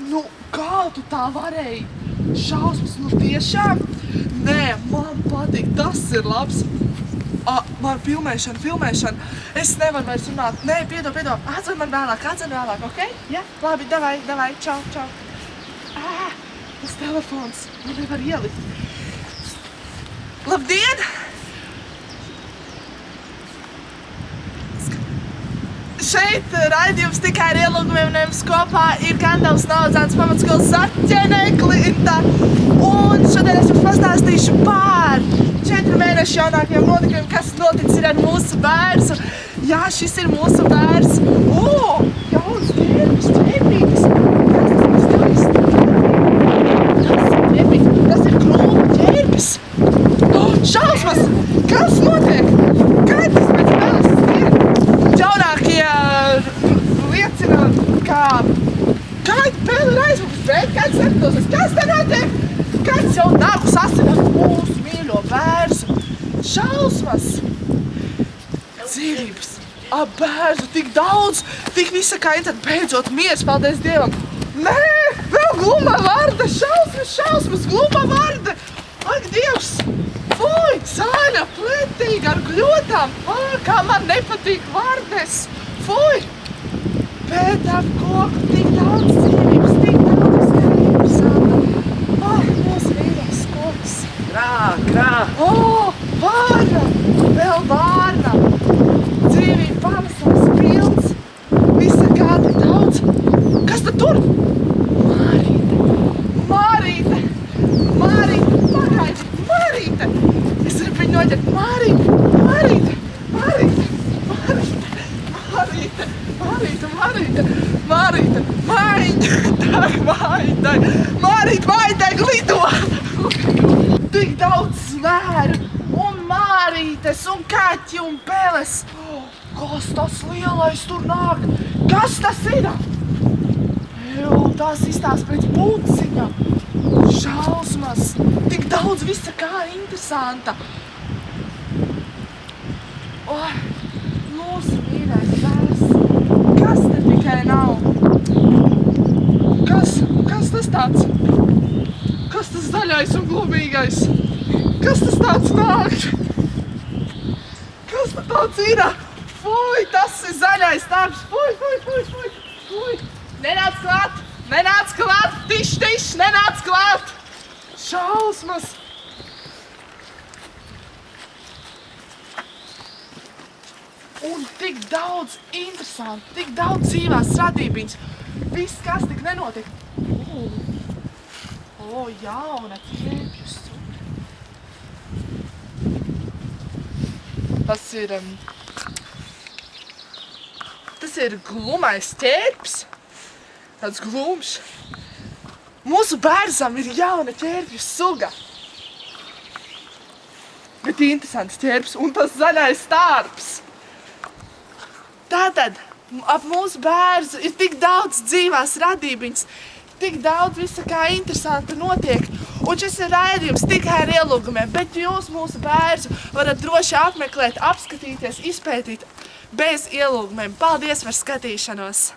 nu, kā tu tā varēji? Šausmas, nu tiešām? Nē, man patīk, tas ir labs. Man filmēšana. Es nevaru vairs runāt. Nē, piedod. Atzvan man vēlāk, ok? Ja? Labi, davai, čau. Tas telefons, man nevar ielikt. Labdien! Šeit raidījums tikai ar ielūgumiem, nevis kopā ir Kandavas Naudzēnas pamatskolas Saķene Klinta. Un šodien es jums pastāstīšu par 4 mēnešu jaunākajiem notikumiem, kas noticis ir ar mūsu bērnu. Jā, šis ir mūsu bērns. Jauns ķērbītis. Tas ir krūmu ķērbis. Šausmas! Kas notiek? Kad tas pēc vēlas ir? Jaunākie liecina, ka pēli ir aizmukusi, bet kāds nepaklausies. Kas te notiek? Kāds jau nāku sasināt mūsu mīļo bērnu. Šausmas! Dzīvības! Bērnu tik daudz, tik visa kā tad beidzot miers, paldies Dievam. Nē, vēl gluma varda, šausmas, gluma varda. Ak, Dievs! Fuj, zaļa, pletīga ar gļotām. Kā man nepatīk vardes. Fuj! Bet ap koku tik daudz dzīvības, tik daudz dzīvības. Mūsu mīļais koks. Krā. Vārna! Vēl vārna! Dzīvība pavasars pilns. Visa kā tik daudz. Kas tad tur? Mārīte! Pagaidi! Mārīte! Es gribu viņu noķert. Mārīte! Mārīte! Lido! Tik daudz zvēru! Un mārītes, un kaķi, un peles! Kas tas lielais tur nāk? Kas tas ir? Tas izstāsta pēc pulciņa. Šausmas! Tik daudz visa kā interesanta. Mūsu mīļais bērns. Kas te tikai nav? Kas tas tāds? Kas tas zaļais un glumīgais? Kas tas tāds nāk? Kas tas tāds ir? Fuj, tas ir zaļais darbs. Fuj. Nenāc klāt! Tiš, nenāc klāt! Šausmas! Un tik daudz interesanti, tik daudz dzīvās radībiņas. Viss, kas tik nenotiek. Jauna ķērbju suga. Tas ir glumais ķērbs. Tāds glumšs. Mūsu bērnam ir jauna ķērbju suga. Bet interesants ķērbs un tas zaļais stārps. Tātad, ap mūsu bērnu ir tik daudz dzīvās radībiņas, tik daudz visa kā interesanta notiek. Un šis ir raidījums tikai ar ielūgumiem, bet jūs mūsu bērnu varat droši apmeklēt, apskatīties, izpētīt bez ielūgumiem. Paldies par skatīšanos!